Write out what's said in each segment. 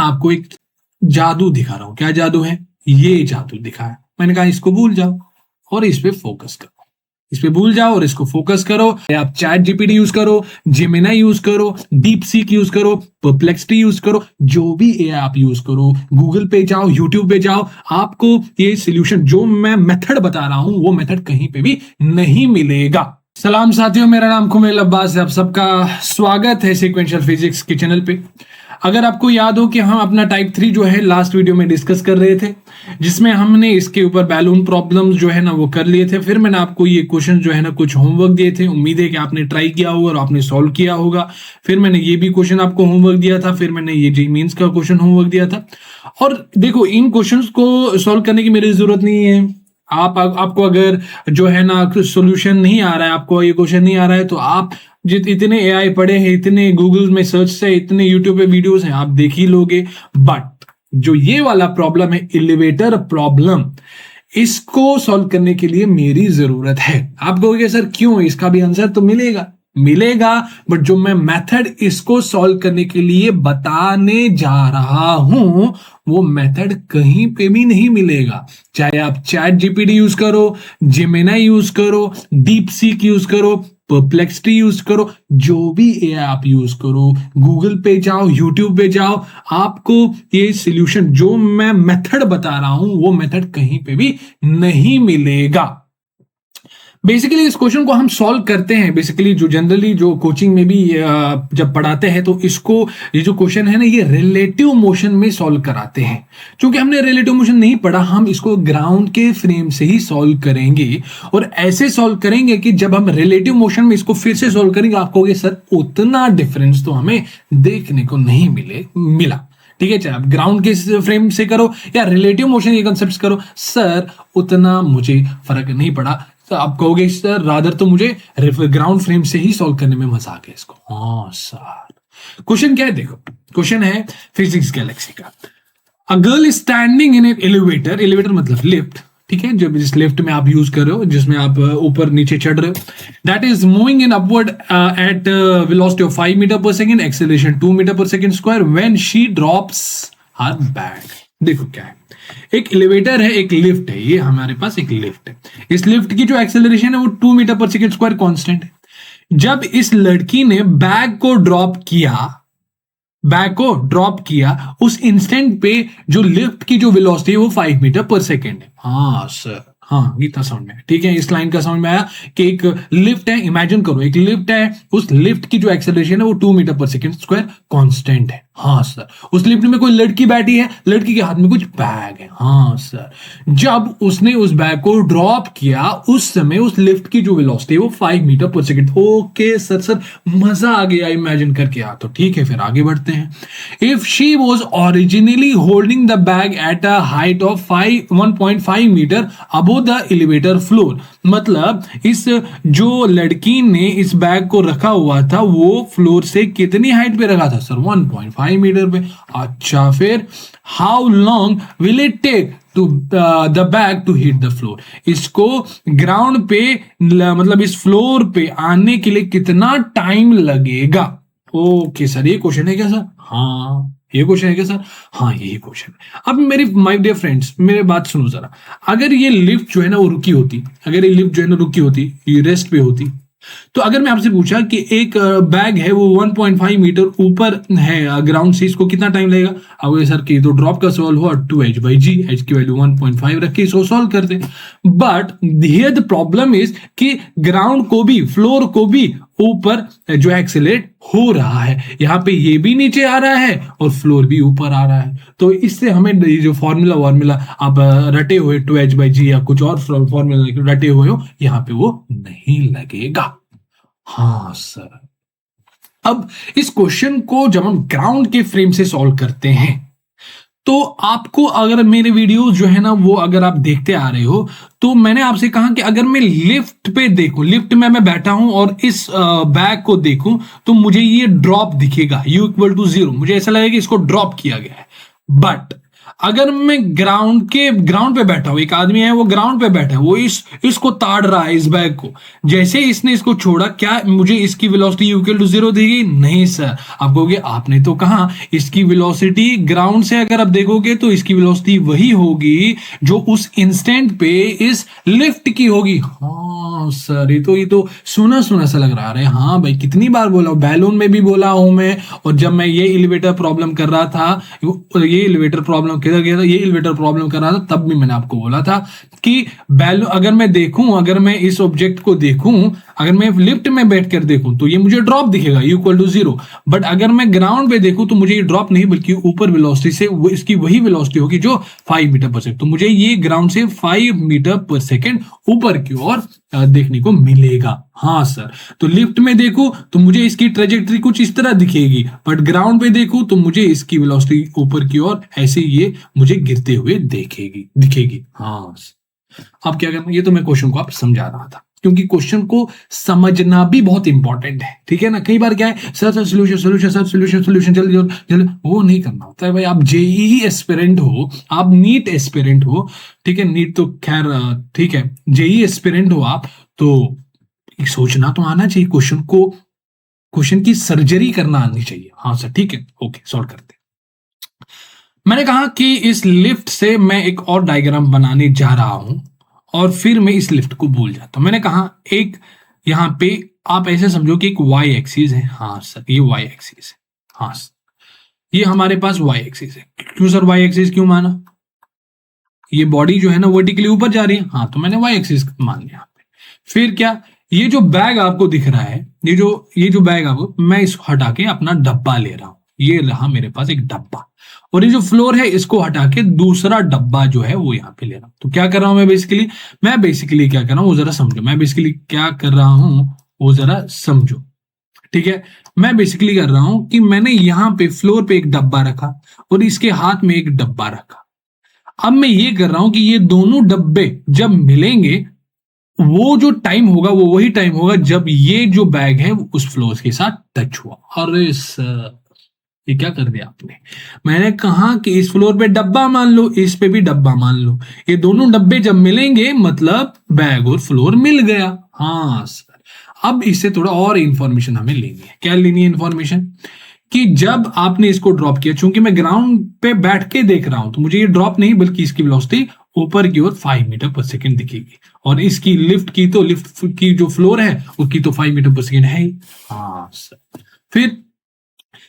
आपको एक जादू दिखा रहा हूं। क्या जादू है? ये जादू दिखाया। मैंने कहा इसको भूल जाओ और इस पे फोकस करो, इस पे भूल जाओ और इसको फोकस करो। आप चैट जीपीटी यूज करो, जेमिनी यूज करो, डीप सीक यूज करो, परप्लेक्सिटी यूज करो, जो भी एआई आप यूज करो, गूगल पे जाओ, यूट्यूब पे जाओ, आपको ये सोल्यूशन जो मैं मेथड बता रहा हूं वो मेथड कहीं पे भी नहीं मिलेगा। सलाम साथियों, मेरा नाम कुमेल अब्बास है। आप सबका स्वागत है सीक्वेंशियल फिजिक्स के चैनल पे। अगर आपको याद हो कि हम अपना टाइप 3 जो है लास्ट वीडियो में डिस्कस कर रहे थे, जिसमें हमने इसके ऊपर बैलून प्रॉब्लम्स जो है ना वो कर लिए थे। फिर मैंने आपको ये क्वेश्चन जो है ना कुछ होमवर्क दिए थे। उम्मीद है कि आपने ट्राई किया होगा और आपने सॉल्व किया होगा। फिर मैंने ये भी क्वेश्चन आपको होमवर्क दिया था। फिर मैंने ये जेईई मेंस का क्वेश्चन होमवर्क दिया था। और देखो, इन क्वेश्चंस को सॉल्व करने की मेरी जरूरत नहीं है। आपको अगर जो है ना सॉल्यूशन नहीं आ रहा है, आपको ये क्वेश्चन नहीं आ रहा है, तो आप इतने एआई पढ़े हैं, इतने गूगल में सर्च से, इतने यूट्यूब पे वीडियोस हैं, आप देख ही लोगे। बट जो ये वाला प्रॉब्लम है, एलिवेटर प्रॉब्लम, इसको सॉल्व करने के लिए मेरी जरूरत है। आप कहोगे सर क्यों? इसका भी आंसर तो मिलेगा, बट जो मैं मेथड इसको सॉल्व करने के लिए बताने जा रहा हूं वो मेथड कहीं पे भी नहीं मिलेगा। चाहे आप चैट जीपीटी यूज करो, जेमिनी यूज करो, डीप सीक यूज करो, परप्लेक्सिटी यूज करो, जो भी एआई आप यूज करो, गूगल पे जाओ, यूट्यूब पे जाओ, आपको ये सॉल्यूशन जो मैं मेथड बता रहा हूं वो मेथड कहीं पे भी नहीं मिलेगा। बेसिकली इस क्वेश्चन को हम सॉल्व करते हैं। बेसिकली जो जनरली जो कोचिंग में भी जब पढ़ाते हैं तो इसको, ये जो क्वेश्चन है ना, ये रिलेटिव मोशन में सॉल्व कराते हैं। क्योंकि हमने रिलेटिव मोशन नहीं पढ़ा, हम इसको ग्राउंड के फ्रेम से ही सॉल्व करेंगे। और ऐसे सॉल्व करेंगे कि जब हम रिलेटिव मोशन में इसको फिर से सॉल्व करेंगे, आप कहोगे सर उतना डिफरेंस तो हमें देखने को नहीं मिला। ठीक है, चाहे आप ग्राउंड के फ्रेम से करो या रिलेटिव मोशन ये कॉन्सेप्ट्स करो, सर उतना मुझे फर्क नहीं पड़ा। तो आप कहोगे सर रादर तो मुझे ग्राउंड फ्रेम से ही सॉल्व करने में मजा आ गया इसको। हाँ सर, क्वेश्चन क्या है? देखो, क्वेश्चन है फिजिक्स गैलेक्सी का। A girl is standing in an elevator मतलब लिफ्ट, ठीक है, जो जिस लिफ्ट में आप यूज कर रहे हो, जिसमें आप ऊपर नीचे चढ़ रहे हो, that is moving in upward at velocity of 5 metre per second, acceleration 2 metre per second square, when she drops her bag. देखो क्या है, एक एलिवेटर है, एक लिफ्ट है, ये हमारे पास एक लिफ्ट है। इस लिफ्ट की जो एक्सेलरेशन है वो 2 metre per second square constant है। जब इस लड़की ने बैग को ड्रॉप किया, उस इंस्टेंट पे जो लिफ्ट की जो वेलोसिटी है वो 5 मीटर पर सेकेंड है। हाँ सर, हाँ इतना साउंड में, ठीक है, इस लाइन का साउंड में आया कि एक लिफ्ट है, इमेजिन करो एक लिफ्ट है, उस लिफ्ट की जो एक्सेलरेशन है वो 2 metre per second square constant है। हाँ सर, उस लिफ्ट में कोई लड़की बैठी है, लड़की के हाथ में कुछ बैग है। हाँ सर, जब उसने उस बैग को ड्रॉप किया उस समय उस लिफ्ट की जो वेलोसिटी है वो 5 metre per second. Okay sir मजा आ गया इमेजिन करके। आ तो ठीक है, फिर आगे बढ़ते हैं। If she was originally holding the bag at a height of 1.5 metre above the elevator floor, मतलब इस जो लड़की ने इस बैग को रखा हुआ था वो फ्लोर से कितनी हाइट पे रखा था? सर 1.5 मीटर पे। अच्छा, फिर how long will it take to the bag to hit the floor, इसको ग्राउंड पे मतलब इस फ्लोर पे आने के लिए कितना टाइम लगेगा? ओके सर, ये क्वेश्चन है क्या सर? हाँ ये क्वेश्चन है क्या सर? हाँ यही क्वेश्चन है। अब मेरी माय डियर फ्रेंड्स, मेरे बात सुनो जरा। अगर ये लिफ्ट जो है ना वो रुकी होती, अगर ये लिफ्ट जो है ना रुकी होती, ये रेस्ट पे होती, तो अगर मैं आपसे पूछा कि एक बैग है वो 1.5 मीटर ऊपर है ग्राउंड से, इसको कितना टाइम लगेगा? अब सर की तो ड्रॉप का सवाल हुआ 2h/g, h की वैल्यू 1.5 रख के इसको सॉल्व करते। But here the problem is कि ग्राउंड को भी, फ्लोर को भी ऊपर जो एक्सेलरेट हो रहा है, यहाँ पे ये भी नीचे आ रहा है और फ्लोर भी ऊपर आ रहा है। तो इससे हमें जो फॉर्मूला आप रटे हुए 2h/g या कुछ और फॉर्मूला रटे हुए हो, यहाँ पे वो नहीं लगेगा। हाँ सर, अब इस क्वेश्चन को जब हम ग्राउंड के फ्रेम से सॉल्व करते हैं तो आपको, अगर मेरे वीडियो जो है ना वो अगर आप देखते आ रहे हो, तो मैंने आपसे कहा कि अगर मैं लिफ्ट पे देखूं, लिफ्ट में मैं बैठा हूं और इस बैग को देखूं तो मुझे ये ड्रॉप दिखेगा, U = 0, मुझे ऐसा लगेगा कि इसको ड्रॉप किया गया है। बट अगर मैं ग्राउंड पे बैठा हूं, एक आदमी है वो ग्राउंड पे बैठा है, वो इसको ताड़ रहा है, इस बैग को। जैसे इसने इसको छोड़ा, क्या मुझे इसकी वेलोसिटी इक्वल टू 0 देगी? नहीं सर। आप कहोगे आपने तो कहा इसकी वेलोसिटी ग्राउंड से अगर आप देखोगे तो इसकी वेलोसिटी वही होगी जो उस इंस्टेंट पे इस लिफ्ट की होगी। हाँ सर, ये तो सुना सुना सा लग रहा है। हाँ भाई, कितनी बार बोला हूं, बैलून में भी बोला हूं मैं, और जब मैं ये एलिवेटर प्रॉब्लम कर रहा था, ये एलिवेटर प्रॉब्लम किधर गया था, ये एलिवेटर प्रॉब्लम कर रहा था, तब भी मैंने आपको बोला था कि बैलून अगर मैं इस ऑब्जेक्ट को देखूं, अगर मैं लिफ्ट में बैठकर देखूं तो ये मुझे ड्रॉप दिखेगा इक्वल टू 0। बट अगर मैं ग्राउंड पे देखूं तो मुझे ये ड्रॉप नहीं बल्कि ऊपर वेलोसिटी से इसकी वही वेलोसिटी होगी जो 5 मीटर पर सेकंड। तो मुझे ये ग्राउंड से 5 मीटर पर सेकंड ऊपर की ओर देखने को मिलेगा। हाँ सर, तो लिफ्ट में देखूं तो मुझे इसकी ट्रेजेक्टरी कुछ इस तरह दिखेगी, बट ग्राउंड पे देखूं तो मुझे इसकी वेलोसिटी ऊपर की ओर ऐसे ये मुझे गिरते हुए दिखेगी। हाँ, अब क्या करना, ये तो मैं क्वेश्चन को आप समझा रहा था, क्योंकि क्वेश्चन को समझना भी बहुत इंपॉर्टेंट है, ठीक है ना। कई बार क्या है, सर सोल्यूशन जल्दी, वो नहीं करना होता है भाई। आप जेईई एस्पिरेंट हो, आप नीट एस्पिरेंट हो, ठीक है, नीट तो खैर ठीक है, जेईई एस्पिरेंट हो आप, तो सोचना तो आना चाहिए, क्वेश्चन की सर्जरी करना आनी चाहिए। हाँ सर, ठीक है, ओके, सॉल्व करते हैं। मैंने कहा कि इस लिफ्ट से मैं एक और डायग्राम बनाने जा रहा हूं और फिर मैं इस लिफ्ट को भूल जाता हूं। मैंने कहा एक यहां पे आप ऐसे समझो कि एक वाई एक्सिस है। हाँ सर, ये वाई एक्सिस है। हाँ सर, ये हमारे पास वाई एक्सिस है। क्यों सर वाई एक्सिस क्यों माना? ये बॉडी जो है ना वर्टिकली ऊपर जा रही है। हाँ, तो मैंने वाई एक्सिस मान लिया। फिर क्या, ये जो बैग आपको दिख रहा है, ये जो बैग आपको, मैं इसको हटा के अपना डब्बा ले रहा हूं। ये रहा मेरे पास एक डब्बा, और ये जो फ्लोर है इसको हटा के दूसरा डब्बा जो है वो यहाँ पे ले रहा हूं। तो क्या कर रहा हूं मैं बेसिकली क्या कर रहा हूं वो जरा समझो। मैं बेसिकली क्या कर रहा हूं वो जरा समझो, ठीक है। मैं बेसिकली कर रहा हूं कि मैंने यहाँ पे फ्लोर पे एक डब्बा रखा और इसके हाथ में एक डब्बा रखा। अब मैं ये कर रहा हूं कि ये दोनों डब्बे जब मिलेंगे, वो जो टाइम होगा वो वही टाइम होगा जब ये जो बैग है उस फ्लोर के साथ टच हुआ। अरे सर, ये क्या कर दिया आपने? मैंने कहा कि इस फ्लोर पे डब्बा मान लो, इस पे भी डब्बा मान लो, ये दोनों डब्बे जब मिलेंगे मतलब बैग और फ्लोर मिल गया। हाँ सर, अब इससे थोड़ा और इंफॉर्मेशन हमें लेनी है। क्या लेनी है इंफॉर्मेशन? कि जब आपने इसको ड्रॉप किया, चूंकि मैं ग्राउंड पे बैठ के देख रहा हूं तो मुझे ये ड्रॉप नहीं बल्कि इसकी वेलोसिटी ऊपर की ओर 5 मीटर पर सेकंड दिखेगी, और इसकी लिफ्ट की जो फ्लोर है उसकी तो 5 मीटर पर सेकंड है ही। हाँ सर, फिर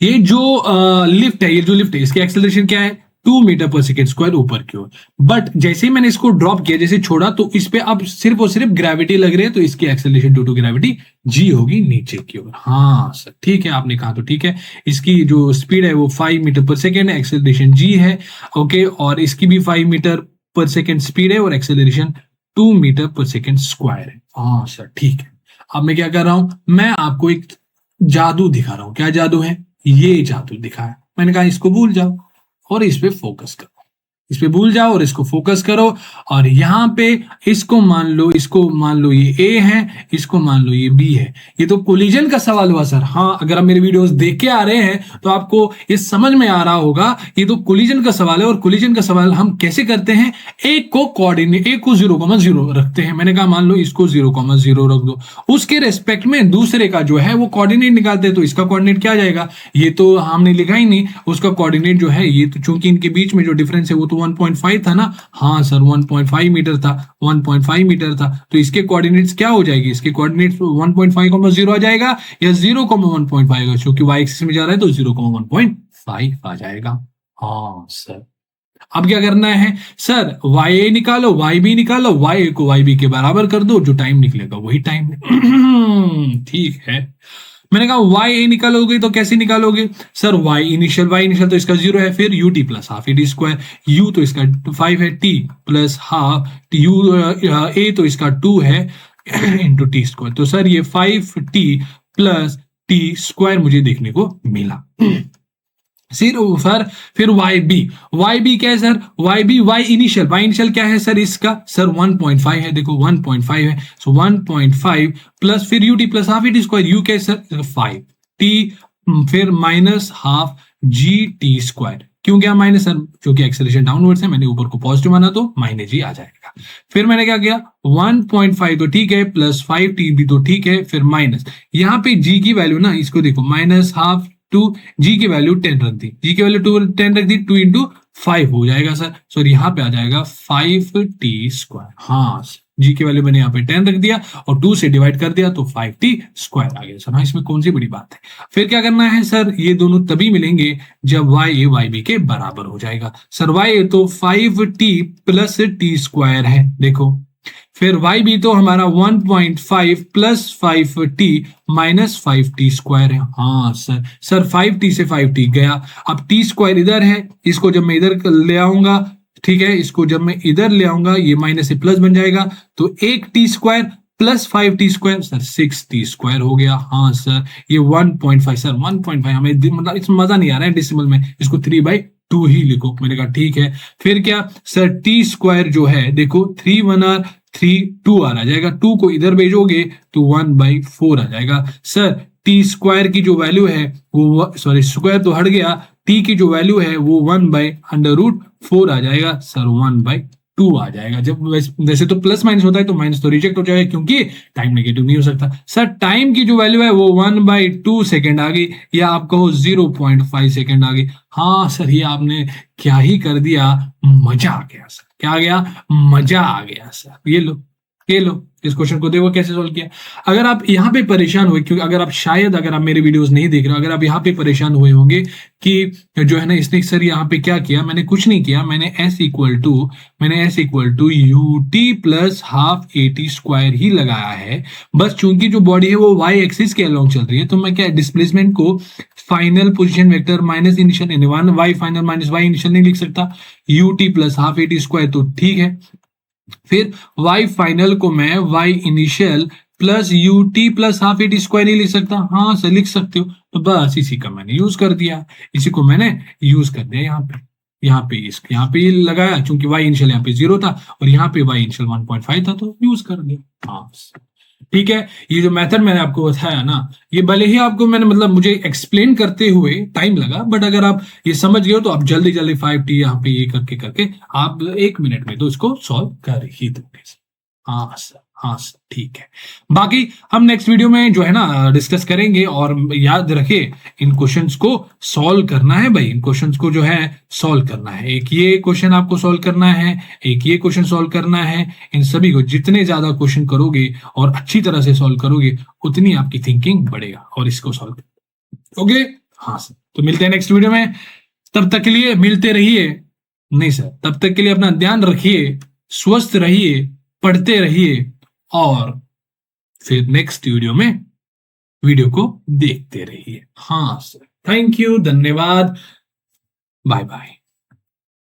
ये जो लिफ्ट है इसकी एक्सेलरेशन क्या है? 2 मीटर पर सेकेंड स्क्वायर ऊपर की ओर। बट जैसे ही मैंने इसको ड्रॉप किया, जैसे छोड़ा, तो इस पे अब सिर्फ और सिर्फ ग्रेविटी लग रही है, तो इसकी acceleration due to gravity G होगी नीचे की ओर। हाँ सर, ठीक है, आपने कहा तो ठीक है। इसकी जो स्पीड है वो 5 मीटर पर सेकेंड है, एक्सेलरेशन जी है, ओके, और इसकी भी 5 मीटर पर सेकेंड स्पीड है और acceleration 2 metre per second square है। हाँ सर, ठीक है। अब मैं क्या कर रहा हूं, मैं आपको एक जादू दिखा रहा हूं। क्या जादू है? ये जादू दिखाया। मैंने कहा इसको भूल जाओ और इस पे फोकस करो, इस पे भूल जाओ और इसको फोकस करो, और यहां पे इसको मान लो ये ए है, इसको मान लो ये बी है। ये तो कोलिजन का सवाल हुआ सर। हाँ, अगर आप मेरे वीडियोस देख के आ रहे हैं तो आपको ये समझ में आ रहा होगा, ये तो कोलिजन का सवाल है। और कोलिजन का सवाल हम कैसे करते हैं? एक को 0,0 रखते हैं। मैंने कहा मान लो इसको 0,0 रख दो, उसके रेस्पेक्ट में दूसरे का जो है वो कोऑर्डिनेट निकालते हैं। तो इसका कोऑर्डिनेट क्या जाएगा? ये तो हमने लिखा ही नहीं, उसका कोऑर्डिनेट जो है ये तो, चूंकि इनके बीच में जो डिफरेंस है वो तो 1.5 था ना। हाँ सर, 1.5 मीटर था, 1.5 मीटर था। तो इसके कोऑर्डिनेट्स क्या हो जाएगी? इसके कोऑर्डिनेट्स 1.5,0 आ जाएगा या 0,1.5 आएगा? क्योंकि वाई एक्सिस में जा रहा है तो 0,1.5 आ जाएगा। हाँ सर, अब क्या करना है सर? वाई ए निकालो, वाई बी निकालो, वाई ए को वाई बी के बराबर कर दो, जो टाइम निकलेगा वही टाइम है। ठीक है, मैंने कहा वाई ए निकालोगे तो कैसे निकालोगे सर? वाई इनिशियल तो इसका 0 है, फिर U T plus half A T square, you तो इसका 5 है, टी प्लस हाफ यू, ए तो इसका 2 है इंटू टी स्क्वायर। तो सर ये 5t प्लस टी स्क्वायर मुझे देखने को मिला। फिर वाई बी क्या है सर? वाई इनिशियल क्या है सर इसका? सर 1.5 है, देखो 1.5 है, सो 1.5 प्लस फिर U T plus half E T square, you क्या है सर? 5 टी, फिर minus half G T square. क्यों गया माइनस सर? क्योंकि एक्सेलरेशन डाउनवर्ड्स है, मैंने ऊपर को पॉजिटिव माना तो माइनस जी आ जाएगा। फिर मैंने क्या किया, 1.5 तो ठीक है, प्लस 5t भी तो ठीक है, फिर माइनस यहाँ पे जी की वैल्यू ना, इसको देखो माइनस हाफ टू, जी की वैल्यू 10 रख दी, जी की वैल्यू 10 रख दी, 2 इंटू 5 हो जाएगा सर। सर यहाँ पे आ जाएगा 5t²। हाँ, जी की वैल्यू मैंने यहाँ पे 10 रख दिया और 2 से डिवाइड कर दिया तो 5t² आ गया सर। हाँ, इसमें कौन सी बड़ी बात है। फिर क्या करना है सर, ये दोनों तभी मिलेंगे जब y a y b के बराबर हो जाएगा। सर y a तो 5t प्लस t² है, देखो। फिर y भी तो हमारा 1.5 प्लस 5t माइनस 5t² है। हाँ सर, सर 5t से 5t गया, अब t² इधर है, इसको जब मैं इधर ले आऊंगा, ठीक है, इसको जब मैं इधर ले आऊंगा ये माइनस से प्लस बन जाएगा, तो एक t² plus 5t² sir 6t² हो गया। हाँ सर, ये 1.5 सर 1.5 हमें मतलब इसमें मजा नहीं आ रहा है डेसिमल में, इसको 3/2 ही लिखो। मैंने कहा ठीक है। फिर क्या सर, t² जो है देखो 3 1 r 3 2 आ जाएगा, 2 को इधर भेजोगे तो 1/4 आ जाएगा। सर t² की जो वैल्यू है वो, सॉरी स्क्वायर तो हट गया, t की जो वैल्यू है वो 1/√4 आ जाएगा सर, 1/2 आ जाएगा। जब वैसे तो प्लस माइनस होता है तो माइनस तो रिजेक्ट हो जाएगा क्योंकि टाइम नेगेटिव नहीं हो सकता। सर टाइम की जो वैल्यू है वो 1/2 सेकेंड आ गई, या आप कहो 0.5 सेकेंड आ गई। हाँ सर, ये आपने क्या ही कर दिया, मजा आ गया सर। क्या आ गया? मजा आ गया सर। ये लो इस क्वेश्चन को देखो कैसे सोल्व किया। अगर आप यहाँ पे परेशान हुए, क्योंकि अगर आप मेरे वीडियोस नहीं देख रहे हो, अगर आप यहाँ पे परेशान हुए होंगे कि जो है ना इसने सर यहाँ पे क्या किया, मैंने कुछ नहीं किया, मैंने s equal to ut plus half at² ही लगाया है। बस चूंकि जो बॉडी है वो y एक्सिस के अलोंग चल रही है, तो मैं क्या डिस्प्लेसमेंट को final position vector minus initial यानी 1y final minus y initial नहीं लिख सकता, ut प्लस हाफ at² तो ठीक है। फिर y फाइनल को मैं y initial plus ut plus half at² नहीं लिख सकता? हाँ सर लिख सकते हो। तो बस इसी का मैंने यूज कर दिया, इसी को मैंने यूज कर दिया यहाँ पे ये लगाया, चूंकि y इनिशियल यहाँ पे 0 था और यहाँ पे y इनिशियल 1.5 था तो यूज कर दिया। हाँ ठीक है। ये जो मेथड मैंने आपको बताया ना, ये भले ही आपको मैंने मतलब मुझे एक्सप्लेन करते हुए टाइम लगा, बट अगर आप ये समझ गए हो तो आप जल्दी जल्दी 5t यहाँ पे ये करके आप 1 मिनट में तो इसको सॉल्व कर ही दोगे। हाँ सर ठीक है। बाकी हम नेक्स्ट वीडियो में जो है ना डिस्कस करेंगे, और याद रखिए इन क्वेश्चंस को सॉल्व करना है भाई, इन क्वेश्चंस को जो है सॉल्व करना है। एक ये क्वेश्चन आपको सॉल्व करना है, एक ये क्वेश्चन सॉल्व करना है। इन सभी को जितने ज्यादा क्वेश्चन करोगे और अच्छी तरह से सॉल्व करोगे उतनी आपकी थिंकिंग बढ़ेगा और इसको सॉल्व। ओके हाँ सर, तो मिलते हैं नेक्स्ट वीडियो में। तब तक के लिए मिलते रहिए, नहीं सर तब तक के लिए अपना ध्यान रखिए, स्वस्थ रहिए, पढ़ते रहिए, और फिर नेक्स्ट वीडियो को देखते रहिए। हाँ सर, थैंक यू, धन्यवाद, बाय बाय।